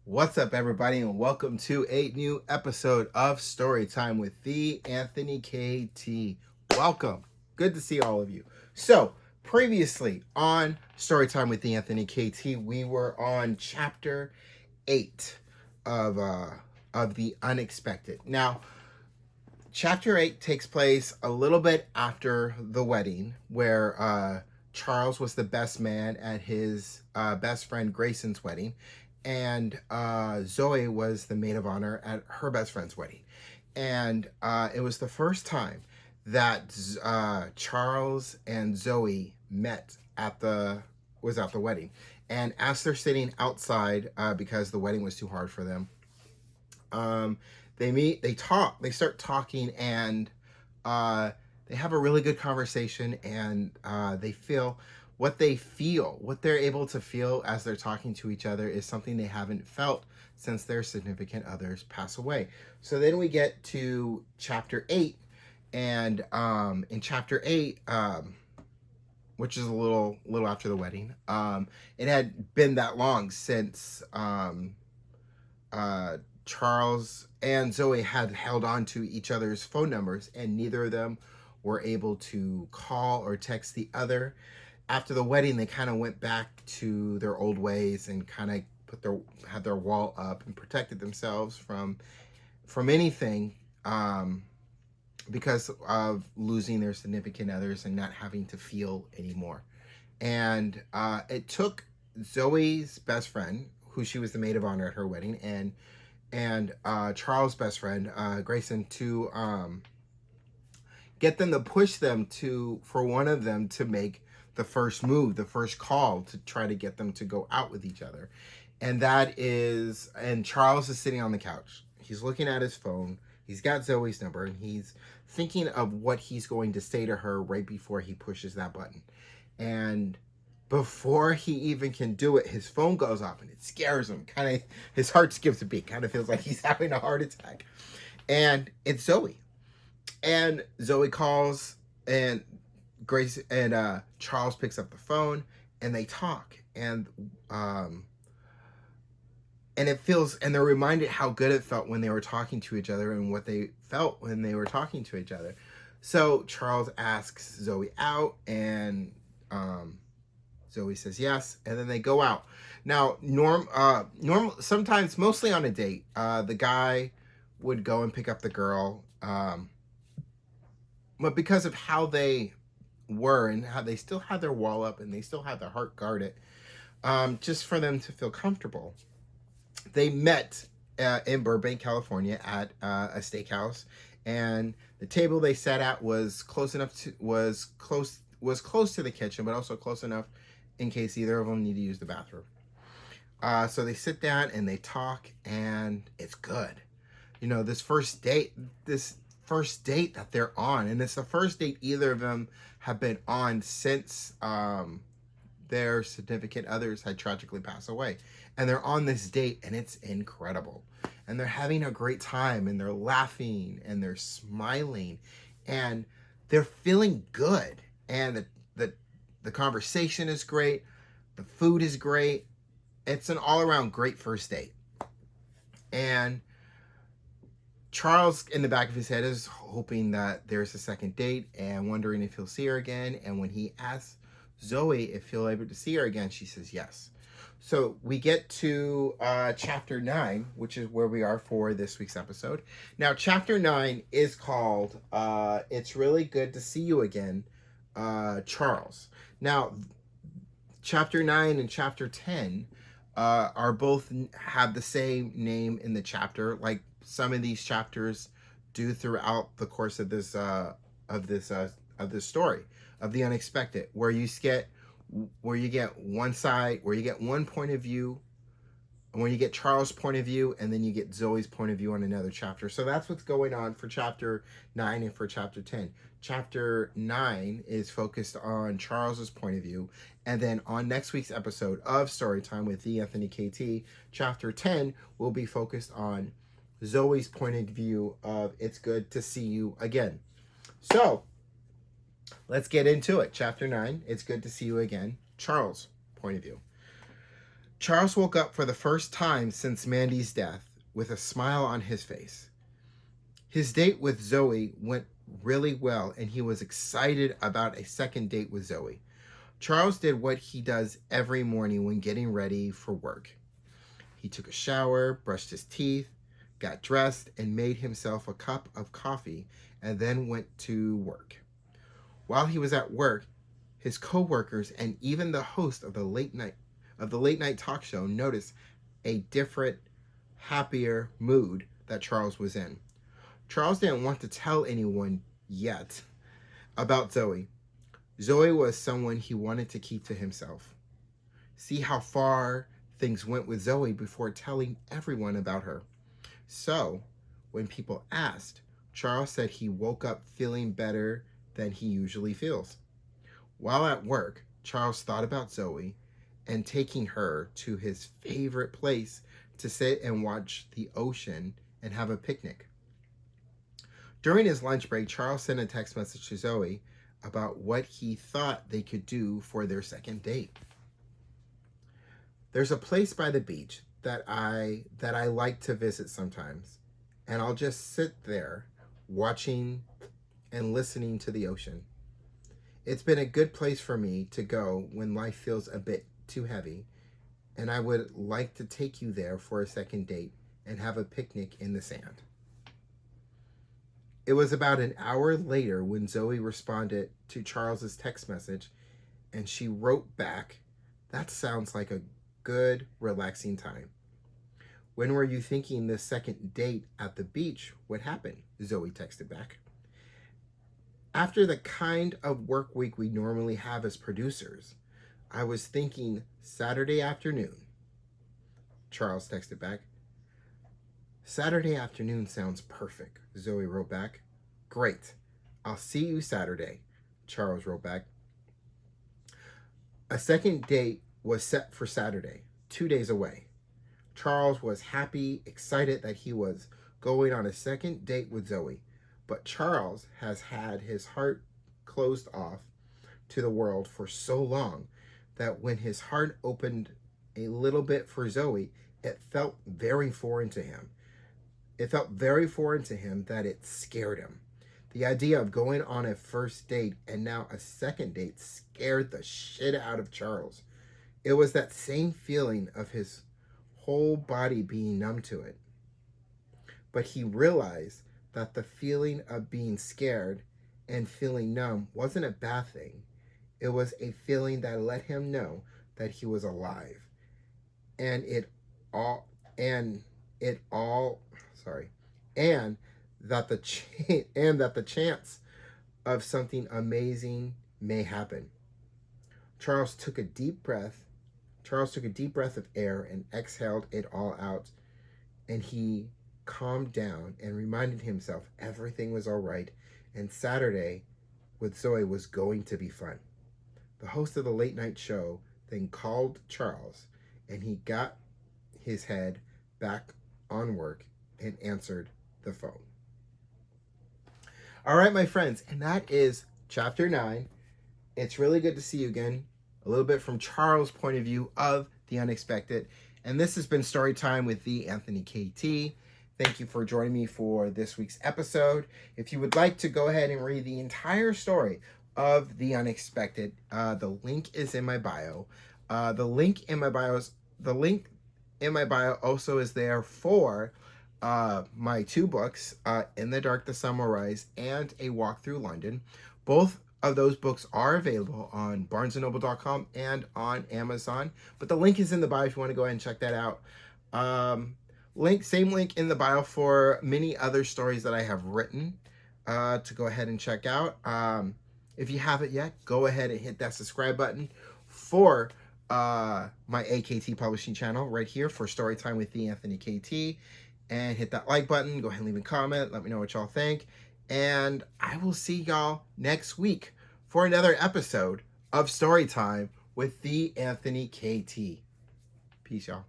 What's up, everybody, and welcome to a new episode of Storytime with the Anthony KT. Welcome. Good to see all of you. So, previously on Storytime with the Anthony KT, we were on chapter 8 of the unexpected. Now, chapter 8 takes place a little bit after the wedding, where Charles was the best man at his best friend Grayson's wedding, and Zoey was the maid of honor at her best friend's wedding. And it was the first time that Charles and Zoey met at the wedding. And as they're sitting outside because the wedding was too hard for them, they meet, they talk, they start talking, and they have a really good conversation, and what they're able to feel as they're talking to each other is something they haven't felt since their significant others pass away. So then we get to chapter 8, and in chapter 8, which is a little after the wedding, it had been that long since Charles and Zoey had held on to each other's phone numbers, and neither of them were able to call or text the other. After the wedding, they kind of went back to their old ways and kind of had their wall up and protected themselves from anything, because of losing their significant others and not having to feel anymore. And it took Zoey's best friend, who she was the maid of honor at her wedding, and Charles' best friend, Grayson, to get them to push them for one of them to make the first move, the first call to try to get them to go out with each other. And Charles is sitting on the couch. He's looking at his phone. He's got Zoey's number, and he's thinking of what he's going to say to her right before he pushes that button. And before he even can do it, his phone goes off, and it scares him. Kind of, his heart skips a beat. Kind of feels like he's having a heart attack. And it's Zoey. And Zoey calls, and Grace and Charles picks up the phone, and they talk, and they're reminded how good it felt when they were talking to each other and what they felt when they were talking to each other. So Charles asks Zoey out, and Zoey says yes, and then they go out. Now, sometimes, mostly on a date, the guy would go and pick up the girl, but because of how they were and how they still had their wall up and they still had their heart guarded, just for them to feel comfortable, they met in Burbank, California, at a steakhouse, and the table they sat at was close to the kitchen, but also close enough in case either of them need to use the bathroom. So they sit down and they talk, and it's good. This first date that they're on, and it's the first date either of them have been on since their significant others had tragically passed away. And they're on this date, and it's incredible. And they're having a great time, and they're laughing, and they're smiling, and they're feeling good. And the conversation is great. The food is great. It's an all-around great first date. And Charles, in the back of his head, is hoping that there's a second date and wondering if he'll see her again. And when he asks Zoey if he'll able to see her again, she says yes. So we get to chapter 9, which is where we are for this week's episode. Now, chapter 9 is called It's Really Good to See You Again, Charles. Now, chapter 9 and chapter 10 are both have the same name in the chapter, like some of these chapters do throughout the course of this story of the unexpected, where you get one side, where you get one point of view, and where you get Charles' point of view, and then you get Zoey's point of view on another chapter. So that's what's going on for chapter 9 and for chapter 10. Chapter 9 is focused on Charles's point of view, and then on next week's episode of Storytime with the Anthony KT, chapter 10 will be focused on Zoey's point of view of It's Good to See You Again. So let's get into it. Chapter 9, It's Good to See You Again, Charles' point of view. Charles woke up for the first time since Mandy's death with a smile on his face. His date with Zoey went really well, and he was excited about a second date with Zoey. Charles did what he does every morning when getting ready for work. He took a shower, brushed his teeth, got dressed, and made himself a cup of coffee, and then went to work. While he was at work, his co-workers and even the host of the late night talk show noticed a different, happier mood that Charles was in. Charles didn't want to tell anyone yet about Zoey. Zoey was someone he wanted to keep to himself. See how far things went with Zoey before telling everyone about her. So, when people asked, Charles said he woke up feeling better than he usually feels. While at work, Charles thought about Zoey and taking her to his favorite place to sit and watch the ocean and have a picnic. During his lunch break, Charles sent a text message to Zoey about what he thought they could do for their second date. There's a place by the beach that I like to visit sometimes, and I'll just sit there watching and listening to the ocean. It's been a good place for me to go when life feels a bit too heavy, and I would like to take you there for a second date and have a picnic in the sand. It was about an hour later when Zoey responded to Charles's text message, and she wrote back, "That sounds like a good, relaxing time. When were you thinking the second date at the beach would happen?" Zoey texted back. "After the kind of work week we normally have as producers, I was thinking Saturday afternoon." Charles texted back. "Saturday afternoon sounds perfect," Zoey wrote back. "Great. I'll see you Saturday," Charles wrote back. A second date was set for Saturday, 2 days away. Charles was happy, excited that he was going on a second date with Zoey, but Charles has had his heart closed off to the world for so long that when his heart opened a little bit for Zoey, it felt very foreign to him. It felt very foreign to him that it scared him. The idea of going on a first date and now a second date scared the shit out of Charles. It was that same feeling of his whole body being numb to it. But he realized that the feeling of being scared and feeling numb wasn't a bad thing. It was a feeling that let him know that he was alive. And that the chance of something amazing may happen. Charles took a deep breath of air and exhaled it all out, and he calmed down and reminded himself everything was all right, and Saturday with Zoey was going to be fun. The host of the late night show then called Charles, and he got his head back on work and answered the phone. All right, my friends, and that is chapter 9. It's really good to see you again. A little bit from Charles' point of view of the unexpected. And this has been Story Time with the Anthony KT. Thank you for joining me for this week's episode. If you would like to go ahead and read the entire story of the unexpected, the link is in my bio. The link in my bio also is there for my 2 books, In the Dark, The Sun Will Rise, and A Walk Through London. Both of those books are available on barnesandnoble.com and on Amazon, but the link is in the bio if you want to go ahead and check that out. Same link in the bio for many other stories that I have written to go ahead and check out. If you haven't yet, go ahead and hit that subscribe button for my AKT publishing channel right here for Storytime with the Anthony KT. And hit that like button. Go ahead and leave a comment. Let me know what y'all think. And I will see y'all next week for another episode of Storytime with the Anthony KT. Peace, y'all.